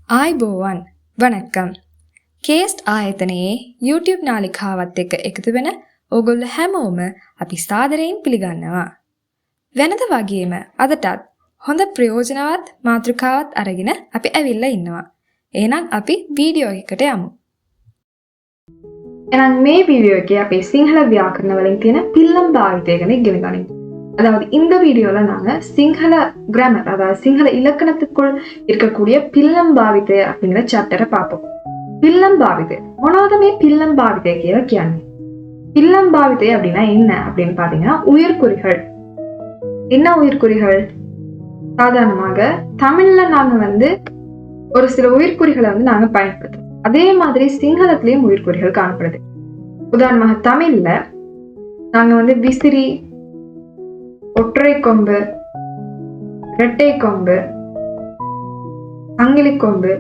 ආයිබෝවන් වණක්කම් කේස්ට් ආයතනයේ YouTube නාලිකාවත් එක්ක එකතු වෙන ඕගොල්ලෝ හැමෝම අපි සාදරයෙන් පිළිගන්නවා. වෙනද වගේම අදටත් හොඳ ප්‍රයෝජනවත් මාතෘකාවක් අරගෙන අපි ඇවිල්ලා ඉන්නවා. එහෙනම් අපි වීඩියෝ එකකට යමු. එහෙනම් මේ வீடியோ එකේ අපි சிங்கள வியாக்கரண வழியில் තියෙන பில்லம் භාවිතය ගැන ඉගෙන ගනිමු. அதாவது இந்த வீடியோல நாங்க சிங்கள கிராமர் அதாவது சிங்கள இலக்கணத்துக்குள் இருக்கக்கூடிய பில்லம் භාවිතය அப்படிங்கிற சாப்டரை பார்ப்போம். பில்லம் භාවිතය මොනවද பில்லம் භාවිතය කියලා කියන්නේ? பில்லம் භාවිතය அப்படின்னா என்ன அப்படின்னு பாத்தீங்கன்னா உயிர்க்குறிகள். என்ன உயிர்க்குறிகள்? சாதாரணமாக தமிழ்ல நாங்க ஒரு சில உயிர்க்குறிகளை நாங்க பயன்படுத்துறோம். அதே மாதிரி சிங்களத்திலயும் உயிர்க்குறிகள் காணப்படுது. உதாரணமாக தமிழ்ல நாங்க விசிறி, ஒற்றை கொம்பு, இரட்டை கொம்பு, சங்கிலி கொம்பு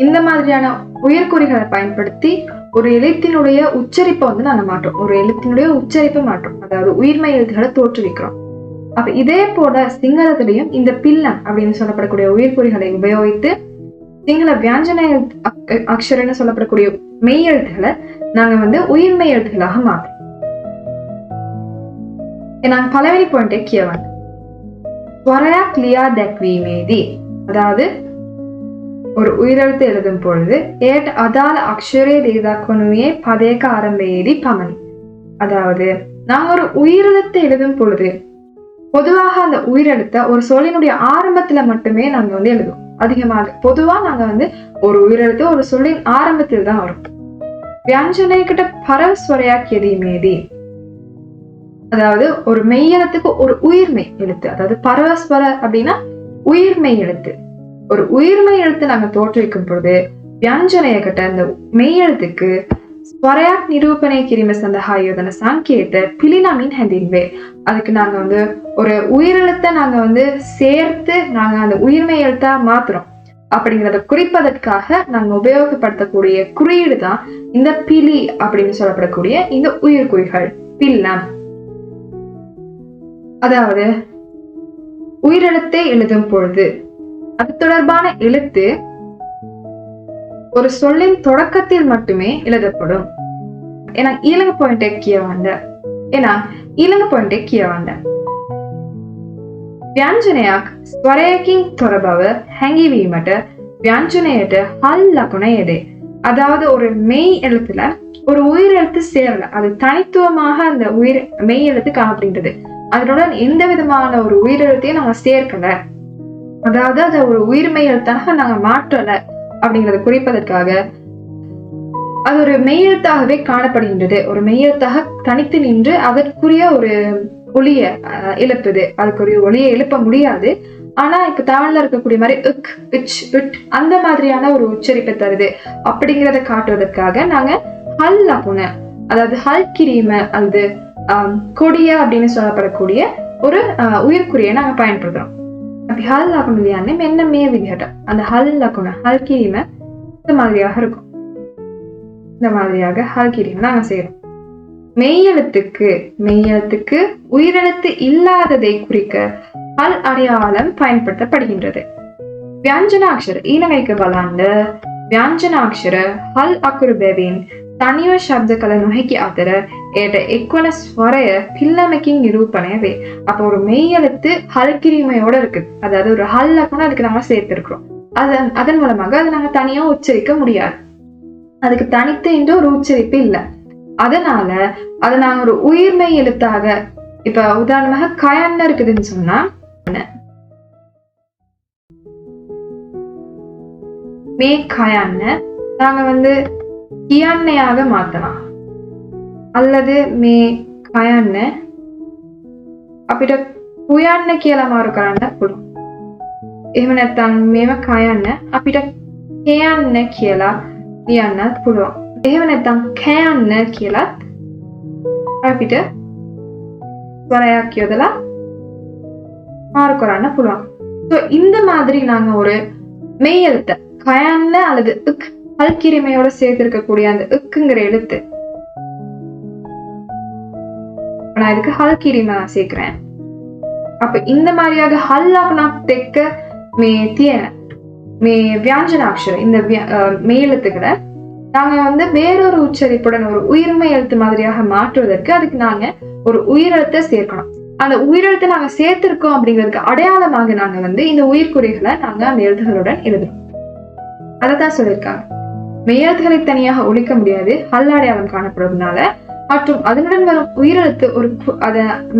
இந்த மாதிரியான உயிர்க்குறிகளை பயன்படுத்தி ஒரு எழுத்தினுடைய உச்சரிப்பை நாங்க மாற்றோம். ஒரு எழுத்தினுடைய உச்சரிப்பை மாற்றோம். அதாவது உயிர்மை எழுத்துக்களை தோற்றுவிக்கிறோம். அப்ப இதே போல சிங்களத்திலையும் இந்த பில்லம் அப்படின்னு சொல்லப்படக்கூடிய உயிர்க்குறிகளை உபயோகித்து சிங்கள வியாஞ்சன அக்ஷரன்னு சொல்லப்படக்கூடிய மெய் எழுத்துக்களை நாங்க உயிர்மை எழுத்துக்களாக மாற்றோம். நான் பலவரி பாயிண்ட் කියවන්න. ස්වරයක් ලියා දැක්වීමේදී அதாவது ஒரு உயிரெழுத்து எழுதும் பொழுது ஏට අදාළ අක්ෂරයේ දී දක්වනුයේ පදයක ආරම්භයේදී පමණි. அதாவது நாங்க ஒரு உயிரெழுத்து எழுதும் பொழுது பொதுவாக அந்த உயிரெழுத்தை ஒரு சொல்லினுடைய ஆரம்பத்துல மட்டுமே நாங்க எழுதுவோம். அதிகமாக பொதுவா நாங்க ஒரு உயிரெழுத்து ஒரு சொல்லின் ஆரம்பத்தில் தான் வரும். வியாஞ்சனைக்கிட்ட பரவ ஸ்வரයක් යෙදීමේදී அதாவது ஒரு மெய்யெழுத்துக்கு ஒரு உயிர்மை எழுத்து, அதாவது பரவஸ்வர அப்படின்னா உயிர்மை எழுத்து. ஒரு உயிர்மை எழுத்து நாங்க தோற்றுவிக்கும் பொழுது வியாஞ்சனையකට அந்த மெய்யெழுத்துக்கு ස්වරයක් නිරූපණය කිරීම සඳහා යොදන සංකේත පිළිනමින් හැඳින්වේ. அதுக்கு நாங்க ஒரு உயிரெழுத்தை நாங்க சேர்த்து நாங்க அந்த உயிர்மை எழுத்தா மாத்துறோம். அப்படிங்கிறத குறிப்பதற்காக நாங்க உபயோகப்படுத்தக்கூடிய குறியீடு தான் இந்த பிலி அப்படின்னு சொல்லப்படக்கூடிய இந்த உயிர்க்குறிகள் பில்லம். அதாவது உயிரெழுத்தை எழுதும் பொழுது அது தொடர்பான எழுத்து ஒரு சொல்லின் தொடக்கத்தில் மட்டுமே எழுதப்படும். ஏன்னா ඊළඟ පොයින්ට් එක කියවන්න. ව්‍යංජනයක් ස්වරයකින් තොර බව හැඟීමට ව්‍යංජනයට හල් ලකුණ යෙදේ. அதாவது ஒரு மெய் எழுத்துல ஒரு உயிரெழுத்து சேரல, அது தனித்துவமாக அந்த மெய் எழுத்து காணப்படுகிறது. அதனுடன் எந்த விதமான ஒரு உயிரெழுத்தையும் நாங்க சேர்க்கல, அதாவது அதை ஒரு உயிர்மெய் எழுத்தாக நாங்க மாற்றல அப்படிங்கறத குறிப்பதற்காக அது ஒரு மெய்யெழுத்தாகவே காணப்படுகின்றது. ஒரு மெய்யெழுத்தாக தனித்து நின்று அதற்குரிய ஒரு ஒளிய எழுப்புது. அதுக்குரிய ஒளியை எழுப்ப முடியாது. ஆனா இப்ப தமிழ்ல இருக்கக்கூடிய மாதிரி இக், இச், இட் அந்த மாதிரியான ஒரு உச்சரிப்பை தருது. அப்படிங்கிறத காட்டுவதற்காக நாங்க ஹல் லகுன, அதாவது ஹல் கிரீம அல்லது கொடிய அப்படின்னு சொல்லப்படக்கூடிய ஒரு உயிர்க்குறியை நாங்க பயன்படுத்துறோம். අපි හල් ලකුණු ලියන්නේ මෙන්න මේ විදිහට. அந்த ஹல் லකුණ ஹல் கிரீம இந்த மாதிரியாக இருக்கும். இந்த மாதிரியாக ஹல் கிரீம நாங்க செய்யறோம். மெய்யெழுத்துக்கு உயிரெழுத்து இல்லாததை குறிக்க ஹல் அடையாளம் பயன்படுத்தப்படுகின்றது. ව්‍යංජනාක්ෂර ඊළඟ බලන්න. ව්‍යංජනාක්ෂර හල් අකුරු බැවින් තනිව ශබ්ද කළ නොහැකි අතර ඒට එක්වන ස්වරය පිල්ලමකින් නිරූපණය වේ. அப்போ ஒரு மெய்யெழுத்து ஹல் கிரீமையோட இருக்கு, அதாவது ஒரு ஹல் லகுணம் அதுக்கு நாங்க சேர்த்திருக்கிறோம். அதன் மூலமாக அதை நாங்க தனியா உச்சரிக்க முடியாது. அதுக்கு தனித்து என்று ஒரு உச்சரிப்பு இல்லை. அதனால அதை நாங்க ஒரு உயிர்மெய் எழுத்தாக, இப்ப உதாரணமாக கயன்ன இருக்குதுன்னு சொன்னா மே கயன்ன நாங்க කියන්නයාග මාතනවා. அல்லது මේ කයන්න අපිට පුයන්න කියලා මාරු කරන්න පුළුවන්. එහෙම නැත්නම් මේව කයන්න අපිට කියන්න කියලා ලියන්නත් පුළුවන්. එහෙම නැත්නම් කයන්න කියලාත් අපිට ස්වරයක් යොදලා මාරු කරන්න පුළුවන්. ஸோ இந்த மாதிரி நாங்க ஒரு மெய் எழுத்தை கயන්න அல்லது இக் ஹல் கிரிமையோட சேர்த்து இருக்கக்கூடிய அந்த இக்குங்கிற எழுத்து, நான் இதுக்கு ஹல் கிரிமை நான் சேர்க்கிறேன். அப்ப இந்த மாதிரியாக ஹல் லகுணක් එක්ක මේ තියෙන வியாஞ்சனாட்சர இந்த மெய்யெழுத்துக்களை நாங்க வந்து வேறொரு உச்சரிப்புடன் ஒரு உயிர்மை எழுத்து மாதிரியாக மாற்றுவதற்கு அதுக்கு நாங்க ஒரு உயிரெழுத்தை சேர்க்கணும். அந்த உயிரெழுத்தை நாங்க சேர்த்திருக்கோம் அப்படிங்கிறதுக்கு அடையாளமாக நாங்க வந்து இந்த உயிர்குறிகளை நாங்க அந்த எழுத்துகளுடன் எழுதுறோம். அதைத்தான் சொல்லியிருக்காங்க. மெய்யெழுத்துக்களை தனியாக ஒழிக்க முடியாது, அடையாளம் காணப்படுவதனால மற்றும் அதனுடன் வரும் உயிரெழுத்து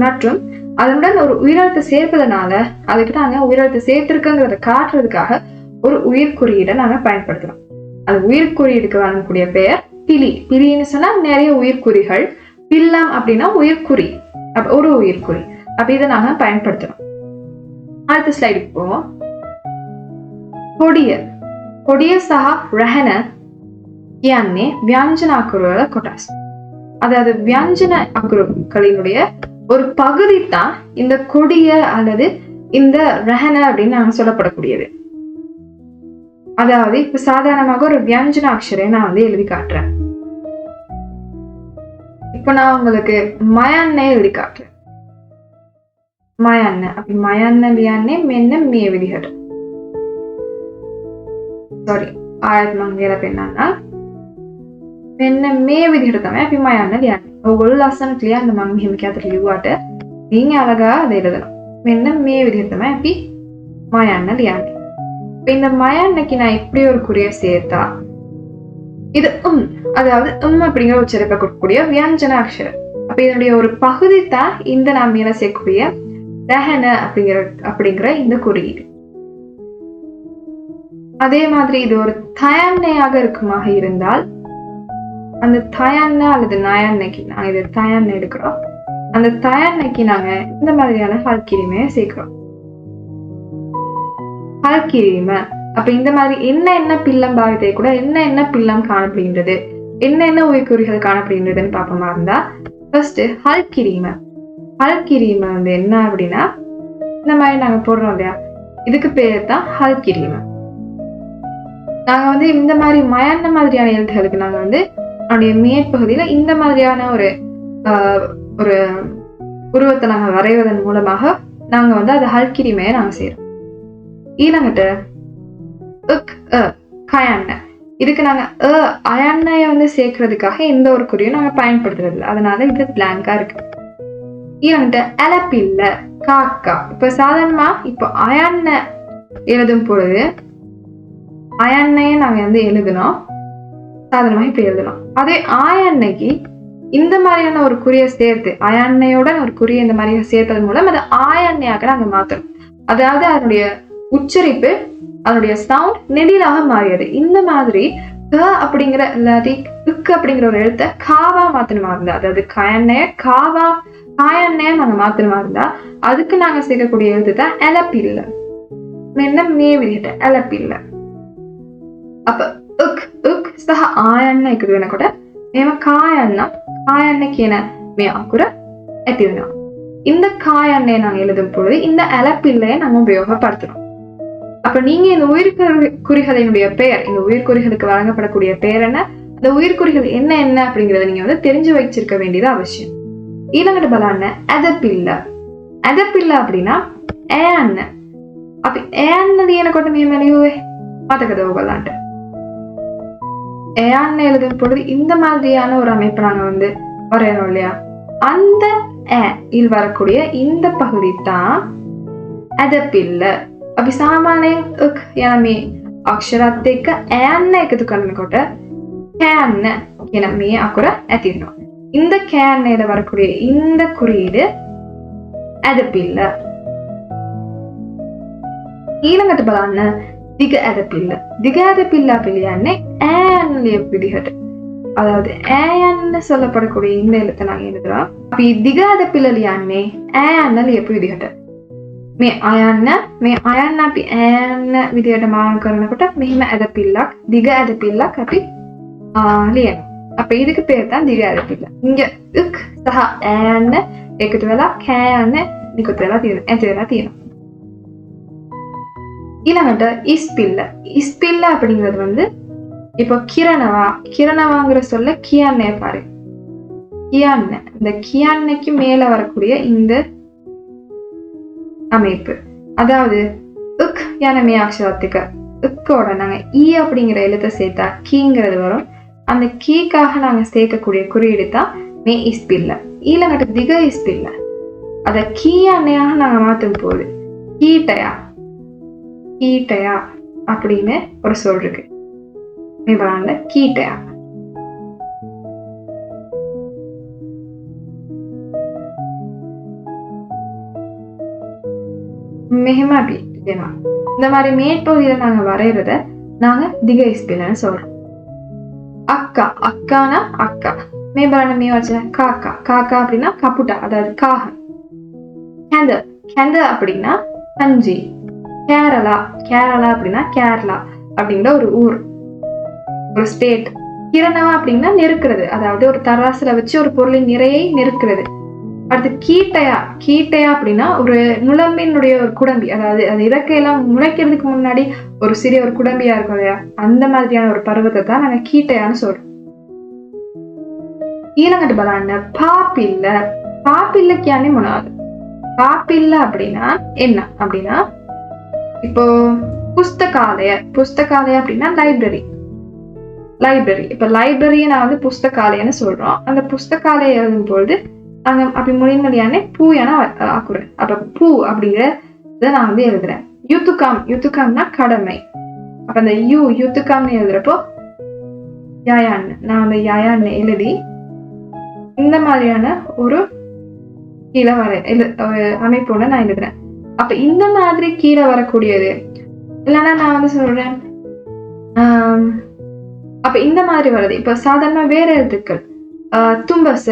மற்றும் அதனுடன் ஒரு உயிரெழுத்து சேர்ப்பதனால அதுக்கு நாங்க உயிரெழுத்து சேர்த்திருக்கோங்கிறத காட்டுறதுக்காக ஒரு உயிர் குறியீடை நாங்க பயன்படுத்துறோம். அந்த உயிர் குறியீடுக்கு வழங்கக்கூடிய பெயர் பிலி. பிலின்னு சொன்னா நிறைய உயிர்குறிகள், பில்லாம் அப்படின்னா உயிர்குறி, ஒரு உயிர்குறி. அப்ப இதை நாங்க பயன்படுத்துறோம். அடுத்த ஸ்லைடுக்கு போவோம். கொடிய கொடிய சஹா ரஹன කියන්නේ வியாஞ்சன அக்குறுகளை கொட்டாஸ். அதாவது வியாஞ்சன அக்குறுகளினுடைய ஒரு பகுதி தான் இந்த கொடிய அல்லது இந்த ரஹன அப்படின்னு நாங்க சொல்லப்படக்கூடியது. அதாவது இப்ப சாதாரணமாக ஒரு வியாஞ்சன அக்ஷரை நான் வந்து எழுதி காட்டுறேன். இப்ப நான் உங்களுக்கு மயன்னை எழுதி காட்டுறேன். මයන්න අපි මයන්න ලියන්නේ මෙන්න මේ විදිහට. sorry ආයෙත් මම කියලා පෙන්නන්නම්. මෙන්න මේ විදිහට තමයි අපි මයන්න ලියන්නේ. ඔයගොල්ලෝ ලස්සනට ලියන්න මම මෙහෙම කැතට ලිව්වට நீங்க அழகா அதை எழுதணும். මෙන්න මේ විදිහට තමයි අපි மயන්න லியන්නේ. இப்போ இந்த மயன்னைக்கு நான் இப்படி ஒரு குறிய சேர்த்தா இது அதாவது அப்படிங்கிற உச்சரிப்பை கொடுக்கக்கூடிய வியாஞ்சன அக்ஷரம். அப்ப இதனுடைய ஒரு பகுதி தான் இந்த நாம் மேல சேர்க்கக்கூடிய ரஹன அப்படிங்கிற இந்த குறியீடு. அதே மாதிரி இது ஒரு தயன்னையாக இருக்குமாக இருந்தால் அந்த தயன்னை அல்லது நயன்னைக்கு நாங்க இது தயன்னை எடுக்கிறோம். அந்த தயன்னைக்கு நாங்க இந்த மாதிரியான ஹல்கிரிமையை சேர்க்கிறோம். ஹல்கிரிமை அப்ப இந்த மாதிரி என்ன பில்லம் பாவித்தை கூட என்ன பில்லம் காணப்படுகின்றது, என்ன உயிர்குறிகள் காணப்படுகின்றதுன்னு பாப்பமா இருந்தா ஃபர்ஸ்ட் ஹல்கிரிமை. ஹல்கிரிமை வந்து என்ன அப்படின்னா இந்த மாதிரி நாங்க போடுறோம் இல்லையா, இதுக்கு பேர் தான் ஹல்கிரிமை. நாங்க வந்து இந்த மாதிரி மயன்ன மாதிரியான எழுத்துகளுக்கு நாங்க வந்து நம்முடைய மேற்பகுதியில இந்த மாதிரியான ஒரு உருவத்தை நாங்க வரைவதன் மூலமாக நாங்க வந்து அது ஹல்கிரிமையை நாங்க செய்யறோம். ஈழங்கிட்ட கயன்ன இதுக்கு நாங்க அயன்னைய வந்து சேர்க்கறதுக்காக எந்த ஒரு குறியும் நாங்க பயன்படுத்துறது இல்லை. அதனால இது பிளாங்கா இருக்கு. ஈழங்கிட்ட அலப்பில்ல காக்கா. இப்ப சாதாரணமா இப்போ அயன்ன எழுதும் பொழுது அயன்னைய நாங்க வந்து எழுதணும், சாதாரணமா இப்ப எழுதணும். அதே ஆயன்னைக்கு இந்த மாதிரியான ஒரு குறியை சேர்த்து அயன்னையுடன் ஒரு குறியை இந்த மாதிரி சேர்ப்பதன் மூலம் அதை ஆயன்னையாக நாங்க மாத்தணும். அதாவது அதனுடைய உச்சரிப்பு அதனுடைய சவுண்ட் நெடிலாக மாறியது. இந்த மாதிரி க அப்படிங்கிற இல்லாட்டி இக்கு அப்படிங்கிற ஒரு எழுத்தை காவா மாத்தணுமா இருந்தா, அதாவது கயன்னைய காயன்னைய நாங்க மாத்தணுமா இருந்தா அதுக்கு நாங்க சேர்க்கக்கூடிய எழுத்து தான் எலப்பில்ல. என்ன மேவிட்ட எலப்பில்ல. அப்ப சහ ආයන්න එකතු වෙනකොට මේව කායන්න කියන මේ අකුර ඇති වෙනවා. இந்த காயன்னை நாங்க எழுதும் பொழுது இந்த அலப்பில்லையை நாங்க உபயோகப்படுத்துறோம். அப்ப நீங்க இந்த உயிர்குறிகளினுடைய பெயர், இந்த உயிர்குறிகளுக்கு வழங்கப்படக்கூடிய பெயர் என்ன, அந்த உயிர்குறிகள் என்ன அப்படிங்கறத நீங்க வந்து தெரிஞ்சு வச்சிருக்க வேண்டியது அவசியம். ඊළඟට බලන්න ඇදපිල්ල அப்படின்னா ஏන්න. அப்ப ஏන්න ලියනකොට මෙහෙම ලියුවේ මතකද ඔයගොල්ලන්ට? ஏන්න எழுதும் பொழுது இந்த மாதிரியான ஒரு அமைப்பு நாங்க வந்து வரையணும் இல்லையா, அந்த இல் வரக்கூடிய இந்த பகுதி தான் ඇදපිල්ල. අපි සාමාන්‍යයෙන් යන මේ අක්ෂරات එක්ක ஏන්න එකතු කරනකොට කෑන්න කියන මේ අකුර ඇති වෙනවා. இந்த කෑන්නේல வரக்கூடிய இந்த குறியீடு ඇදපිල්ල. ඊළඟට බලන්න දිග ඇදපිල්ල. දිග ඇදපිල්ල අපි ලියන්නේ ඈන්න ලියපු විදිහට. அதாவது ஏன்னு சொல்லப்படக்கூடிய இந்த எழுத்தை நாங்க எழுதுறோம். අපි දිග ඇදපිල්ල ලියන්නේ ඈන්න ලියපු විදිහට. මේ අයන්න අපි ඈන්න විදිහට මාර්ග කරනකොට මෙහිම ඇදපිල්ලක් දිග ඇදපිල්ලක් අපි ලියනවා. அப்ப இதுக்கு பேர் தான் திக ඇදපිල්ල. இங்க உக் සහ ඈන්න එකතු වෙලා කෑන්න නිකුත් වෙලා තියෙනවා. ඊළඟට இஸ்பில்ல அப்படிங்கிறது வந்து இப்போ கிரணவாங்கிற சொல்ல கியான்னே பாரு. கியான்ன இந்த கியான்னைக்கு மேல வரக்கூடிய இந்த அமைப்பு, அதாவது உக் யான மே அக்ஷரத்துக்கு இக்கோட நாங்க ஈ அப்படிங்கிற எழுத்தை சேர்த்தா கீங்கிறது வரும். அந்த கீக்காக நாங்க சேர்க்கக்கூடிய குறியீடு தான் மே இஸ்பில்ல. ஈலங்கட்ட திக இஸ்பில்ல அத கீ அன்னையாக நாங்க மாற்றும் போது கீட்டையா கீட்டையா அப்படின்னு ஒரு சொல் இருக்கு. கீட்டையா மெஹமாபி இந்த மாதிரி மேற்பகுதியில நாங்க வரைகிறத நாங்க திக இஸ்பில்னு சொல்றோம். அக்கா அக்கானா அக்கா மேம்பரான மே வச்சுன காக்கா காக்கா அப்படின்னா கப்புட்டா அதாவது காகம். கேந்த கேந்த அப்படின்னா கஞ்சி. கேரளா கேரளா அப்படின்னா கேரளா அப்படிங்கிற ஒரு ஊர், ஒரு ஸ்டேட். கிரணவா அப்படின்னா நெருக்கிறது, அதாவது ஒரு தராசுல வச்சு ஒரு பொருளின் நிறையை நெருக்கிறது. அடுத்து கீட்டையா கீட்டையா அப்படின்னா ஒரு நுழம்பினுடைய ஒரு குடம்பி, அதாவது அது இறக்கையெல்லாம் முளைக்கிறதுக்கு முன்னாடி ஒரு சிறிய ஒரு குடம்பியா இருக்கும் இல்லையா, அந்த மாதிரியான ஒரு பருவத்தை தான் நாங்க கீட்டையான்னு சொல்றோம். ඊළඟට බලන්න පාපිල්ල. පාපිල්ල කියන්නේ මොනවද? பாப்பில்ல அப்படின்னா என்ன அப்படின்னா, இப்போ புஸ்தகாலய அப்படின்னா லைப்ரரி. இப்ப லைப்ரரியை நான் வந்து புஸ்தகாலயன்னு சொல்றோம். அந்த புஸ்தகாலயம் எழுதும் பொழுது நாங்க அப்படி மொழிமொழியானே பூயான ஆக்குறேன். அப்ப பூ அப்படிங்கிறத நான் வந்து எழுதுறேன். யுத்துக்காம்னா கடமை. அப்ப அந்த யுத்துக்காம்னு எழுதுறப்போ யாயான்னு நான் அந்த யாயான்னு எழுதி இந்த மாதிரியான ஒரு கீழே வர அமைப்போட நான் எழுதுறேன். அப்ப இந்த மாதிரி கீழே வரக்கூடியது இல்லைன்னா நான் வந்து சொல்றேன். அப்ப இந்த மாதிரி வருது. இப்ப சாதாரண வேற எழுத்துக்கள் தும்பச,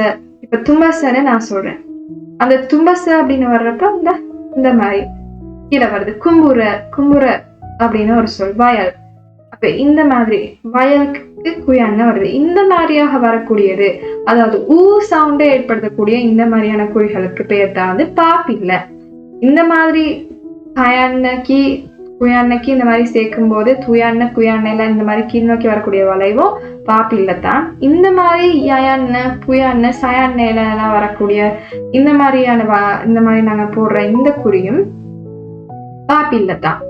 இப்ப தும்பசன்னு நான் சொல்றேன். அந்த தும்பச அப்படின்னு வர்றப்ப இந்த மாதிரி கீழே வருது. கும்புற அப்படின்னு ஒரு சொல். வயல், அப்ப இந்த மாதிரி வயலுக்கு குயான்னு வருது. இந்த மாதிரியாக வரக்கூடியது, அதாவது ஊ சவுண்டை ஏற்படுத்தக்கூடிய இந்த மாதிரியான குறிகளுக்கு பேர் தான் வந்து பாப்பில்ல. இந்த மாதிரி கயான்னக்கி குயான்னக்கி இந்த மாதிரி சேர்க்கும் போது துயான்ன குயான்ன இந்த மாதிரி கீழ் நோக்கி வரக்கூடிய வளைவும் பாப்பில்ல தான். இந்த மாதிரி யயான்ன புயான்ன சயான்னையில எல்லாம் வரக்கூடிய இந்த மாதிரி நாங்க போடுற இந்த குறியும் பாப்பில்ல தான்.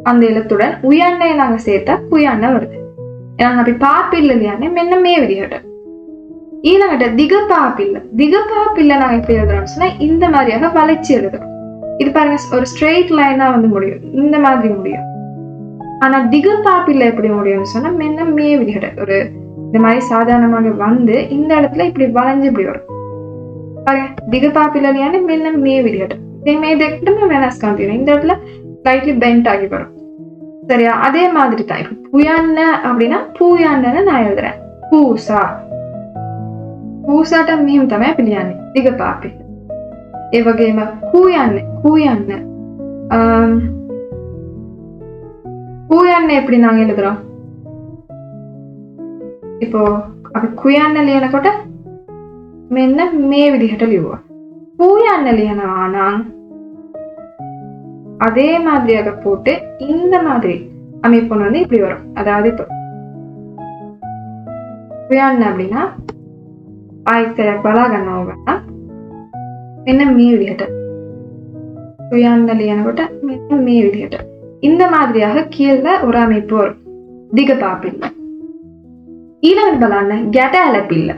அந்த எழுத்துடன் உயான்னையை நாங்க சேர்த்தா குயான்ன வருது. அப்படி பாப்பில்ல இல்லையானே மென்னமே விதிகட்ட. ඊළඟට திக பாப்பில்ல நாங்க இப்படி எழுதுறோம்னு சொன்னா இந்த மாதிரியாக வளைச்சு எழுதுறோம். இது பாருங்க, ஒரு ஸ்ட்ரெயிட் லைனா வந்து முடியும், இந்த மாதிரி முடியும். ஆனா திக பாப்பில்ல எப்படி முடியும்னு சொன்னா மென்னமே விதிகட்ட. ஒரு இந்த மாதிரி சாதாரணமாக வந்து இந்த இடத்துல இப்படி வளைஞ்சு இப்படி வரும் பாருங்க. திக பாப்பில்ல இல்லையானே மென்னமே விதிகட்ட. இதே தேக்கிட்டு வேணாஸ் காமிக்கணும். இந்த இடத்துல ஸ்லைட்லி பெண்ட் ஆகி வரும். சரியா? அதே மாதிரி தான் இப்ப புயான்ன அப்படின்னா பூயான்னு நான் எழுதுறேன். பூசாட்ட மீம் තමයි පිළියන්නේ දිග පාපිල්ල. ඒ වගේම கூயන්න எப்படி நாங்க எழுதுறோம்? இப்போ අපි කුයන්න ලියනකොට මෙන්න මේ විදිහට ලියුවා. கூயන්න ලියනවා නම් அதே மாதிரியாக போட்டு இந்த மாதிரி அமைப்பு வந்து இப்படி வரும். அதாவது இப்போ குயான் அப்படின்னா பலாகண்ணா என்ன மே விதிகட்ட குயான்லியனோட மே விதிகட்ட. இந்த மாதிரியாக கீழே ஒரு அமைப்பு வரும் திக பாப்பில்ல. ඊළඟට බලන්න ගැටැලපිල්ල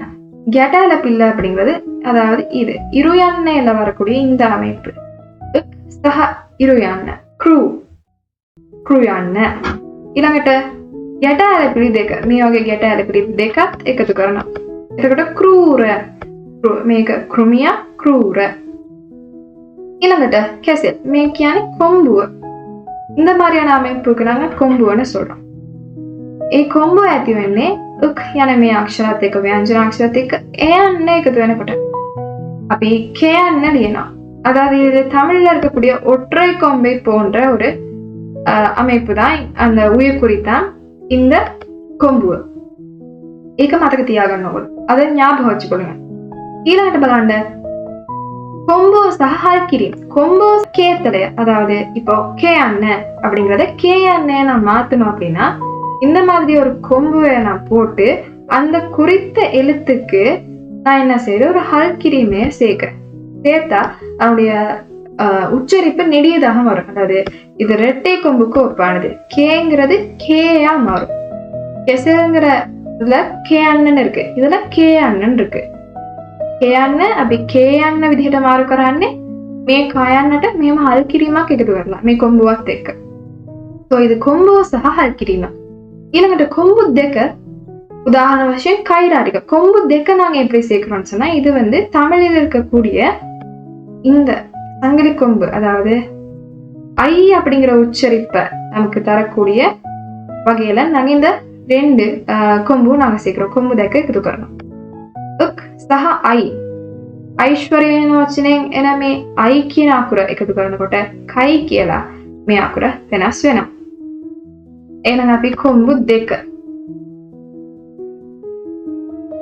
அப்படிங்கிறது, அதாவது இது இருயான்னையில வரக்கூடிய இந்த அமைப்பு சහ இருயாන්න ක්‍රුයන්න. ඊළඟට ගැටැලපිලි දෙක, මේ වගේ ගැටැලපිලි දෙකත් එකතු කරනවා. එතකොට ක්‍රූර, මේක කෘමියා ක්‍රූර. ඊළඟට කැසෙල්, මේ කියන්නේ කොම්බුව. இந்த மாதிரியான அமைப்புக்கு நாங்க කොම්බුවன்னு சொல்றோம். ඒ කොම්බුව ඇති වෙන්නේ උක් යන මේ අක්ෂරات එක්ක ව්‍යංජන අක්ෂරات එක්ක එයන්න එකතු වෙනකොට අපි கேயන්න ලියනවා. அதாவது இது தமிழ்ல இருக்கக்கூடிய ஒற்றை கொம்பை போன்ற ஒரு அமைப்பு தான், அந்த உயிர்குறி தான் இந்த கொம்பு. ඒක මතක තියාගන්න ඕනේ. අද ஞாபகம் வச்சுக்கொள்ளுங்க. ඊළඟට බලන්න கொம்போ சහ ஹல்கிரி. கொம்போ கேத்தலைய, அதாவது இப்போ கேயන්න அப்படிங்கறத கேயන්න நான் மாத்தணும் அப்படின்னா இந்த மாதிரி ஒரு கொம்புவை நான் போட்டு அந்த குறித்த எழுத்துக்கு நான் என்ன செய்யறேன், ஒரு ஹல்கிரியுமே சேர்க்கிறேன். சேர்த்தா அவனுடைய உச்சரிப்பு நெடியதாக மாறும். அதாவது இது ரெட்டை கொம்புக்கு ஒப்பானது. கேங்கிறது கேயா மாறும். கெசங்கிறதுல கே அண்ணன் இருக்கு, இதுல கே அண்ணன் இருக்கு. කේ යන්න අපි කේ යන්න විදිහට මාරු කරන්නේ මේ කයන්නට මෙහෙම හල් කිරීමක් එකතු කරලා මේ කොම්බුවත් එක්ක. So இது කොම්බුව සහ හල් කිරීම. ඊළඟට කොම්බු දෙක உதாரண வශයෙන් கைராடிக. கொம்பு දෙක நாங்க எப்படி சேர்க்கிறோம்னு சொன்னா இது வந்து தமிழில் இருக்கக்கூடிய இந்த சங்கிலி கொம்பு, அதாவது ஐ அப்படிங்கிற உச்சரிப்பை நமக்கு தரக்கூடிய வகையில நாங்க இந்த 2 கொம்பு நாங்க சேர்க்கிறோம். கொம்பு දෙක එකතු කරනවා. සහ අයි ඓශ්වර්යන වචනයෙන් එන මේ අයි කියන අකුර එකතු කරනකොට කයි කියලා මේ අකුර වෙනස් වෙනවා. එහෙනම් අපි කොම්බු දෙක.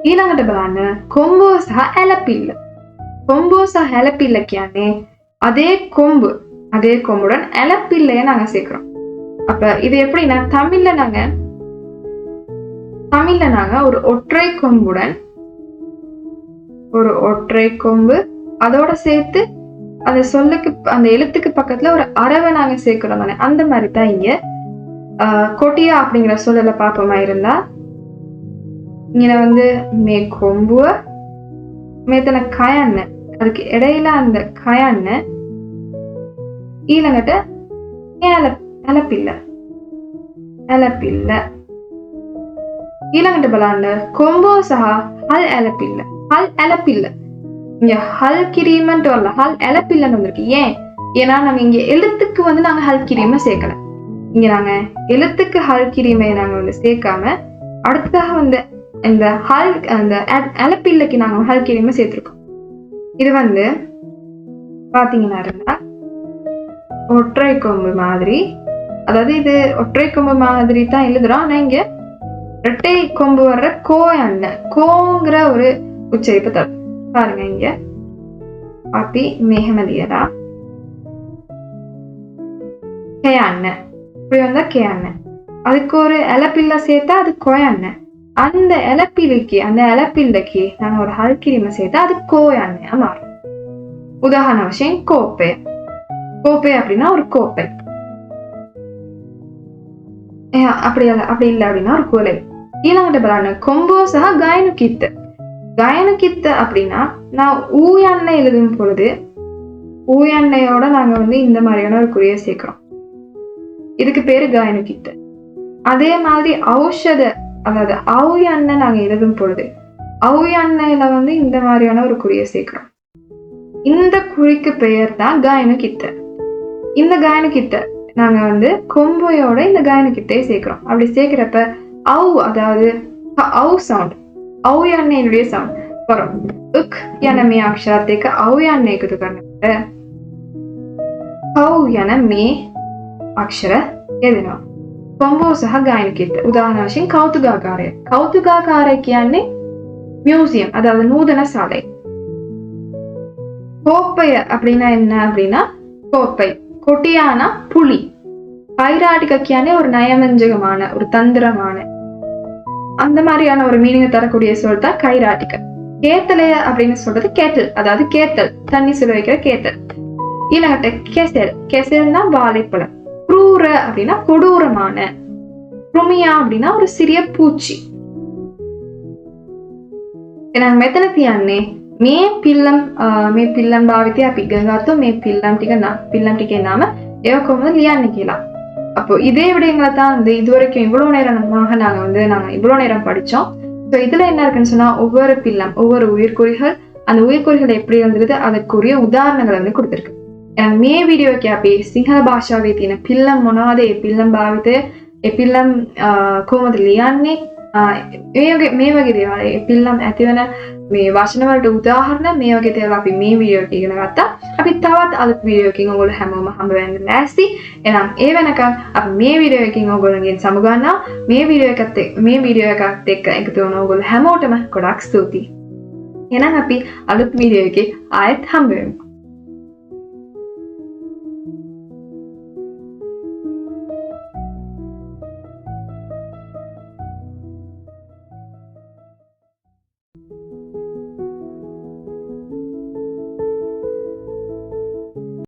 ඊළඟට බලන්න කොම්බුව සහ ඇලපිල්ල. කොම්බුව සහ ඇලපිල්ල කියන්නේ அதே கொம்புடன் ඇලපිල්லையை நாங்க சேர்க்கிறோம். அப்ப இது எப்படின்னா தமிழ்ல நாங்க ஒரு ஒற்றை கொம்புடன் ஒரு ஒற்றை கொம்பு அதோட சேர்த்து அந்த சொல்லுக்கு அந்த எழுத்துக்கு பக்கத்துல ஒரு அரவை நாங்க சேர்க்கிறோம் தானே, அந்த மாதிரி தான் இங்க கொட்டியா அப்படிங்கிற சொல்லல பாப்பமா இருந்தா இங்க வந்து மே கொம்புவ மேத்தன கயண்ண அதுக்கு இடையில அந்த கயண்ண ඊළඟට ඇලපිල්ල ඊළඟට බලන්න කොම්බෝ සහ හල් ඇලපිල්ල. ஹல் ඇලපිල්ල இங்க ஹல் கிரீமன்ட்டு வரல, ஹல் ඇලපිල්ලன்னு வந்திருக்கு. ஏன்னா நாங்க இங்க எழுத்துக்கு வந்து நாங்க ஹல் கிரீமை சேர்க்கல. இங்க நாங்க எழுத்துக்கு ஹல் கிரீமை நாங்க வந்து சேர்க்காம அடுத்ததாக வந்து இந்த அந்த ඇලපිල්ලக்கு நாங்க ஹல் கிரீமை சேர்த்திருக்கோம். இது வந்து பாத்தீங்கன்னா இருந்தா ஒற்றை கொம்பு மாதிரி, அதாவது இது ஒற்றை கொம்பு மாதிரி தான் எழுதுறோம். ஆனா இங்க இரட்டை கொம்பு வர்ற கோயண்ண கோங்கிற ஒரு උච්චරිප තර பாருங்க. இங்க අපි මෙහෙම ලියලා කයන්න இப்படி வந்தா කයන්න, அதுக்கு ஒரு ඇලපිල්ල சேர்த்தா அது கோயண்ண. அந்த ඇලපිල්ලக்கு நாங்க ஒரு ஹல் கிரீமை சேர்த்தா அது கோயண்ண மாறும். உதாரண வශයෙන් கோப்பை அப்படின்னா ஒரு கோப்பை, அப்படி இல்ல அப்படின்னா ஒரு கோலை. ඊළඟට බලන්න කොම්බෝ සහ கயனுக்கித்த அப்படின்னா நான் ஊயண்ணை எழுதும் பொழுது ஊயண்ணையோட நாங்க வந்து இந்த மாதிரியான ஒரு குறியை சேர்க்கிறோம். இதுக்கு பேரு கயனுக்கித்த. அதே மாதிரி ஔஷத அதாவது ஔயண்ணை நாங்க எழுதும் பொழுது ஔயண்ணையில வந்து இந்த மாதிரியான ஒரு குறியை சேர்க்கிறோம். இந்த குறிக்கு பெயர் தான் கயனுக்கித்த. இந்த கயனுக்கித்த நாங்க வந்து கொம்பையோட இந்த கயனுக்கிட்டையே சேர்க்கிறோம். அப்படி சேர்க்கிறப்ப அதாவது சவுண்ட் औ යන්නේ නුඩිය සවුන්ඩ් වරම් උක් යන මේ අක්ෂරات එක औ යන්නේ එකතු කරනකොට औ යන මේ අක්ෂර යෙදෙනවා. කොම්බෝ සහ ගායනකිට උදාහරණ වශයෙන් කෞතුකාකාරය කියන්නේ மியூசியம், அதாவது நூதன சாலை. கோப்பை அப்படின்னா என்ன அப்படின்னா கோப்பை. கொட்டியானா புலி. கைராட்டிக කියන්නේ ஒரு நயவஞ்சகமான ஒரு தந்திரமான அந்த மாதிரியான ஒரு மீனிங் தரக்கூடிய சொல் தான் கைராட்டிக. கேத்தலைய அப்படின்னு சொல்றது கேட்டல், அதாவது கேத்தல் தண்ணி சுட வைக்கிற கேத்தல். ඊළඟට கெசல்னா வாழைப்பழம். க்ரூர அப்படின்னா கொடூரமான. ருமியா அப்படின்னா ஒரு சிறிய பூச்சி. එහෙනම් මෙතන තියන්නේ මේ පිල්ලම් භාවිතය අපි ඉගෙන ගත්තොත් මේ පිල්ලම් ටිකේ නම ඒව කොහොමද ලියන්නේ කියලා. அப்போ இதே விடயங்களை தான் வந்து இது வரைக்கும் இவ்வளவு நேரமாக நாங்க இவ்வளவு நேரம் படிச்சோம். ஸோ இதுல என்ன இருக்குன்னு சொன்னா ஒவ்வொரு உயிர்க்குறிகள் அந்த உயிர்க்குறிகள் எப்படி இருந்தது அதற்குரிய உதாரணங்களை வந்து கொடுத்துருக்கு. මේ වීඩියෝ එකේ අපි සිංහල භාෂාවේ තියෙන පිල්ලම් මොනවද, ඒ පිල්ලම් භාවිතය, ඒ පිල්ලම් කොහොමද ලියන්නේ, මේ වගේ දේවල්, ඒ පිල්ලම් ඇතිවන මේ වචන වලට උදාහරණ මේ වගේ දේවල් අපි මේ වීඩියෝ එකේ ඉගෙන ගත්තා. අපි තවත් අලුත් වීඩියෝ එකකින් ඔයගොල්ලෝ හැමෝම හම්බ වෙන්න ලෑස්ති. එහෙනම් ඒ වෙනකන් අපි මේ වීඩියෝ එකකින් ඔයගොල්ලන්ගෙන් සමුගන්නවා. මේ වීඩියෝ එකත් එක්ක එකතු වුණ ඔයගොල්ලෝ හැමෝටම ගොඩාක් ස්තුතියි. එහෙනම් අපි අලුත් වීඩියෝ එකේ ආයෙත් හම්බ වෙමු.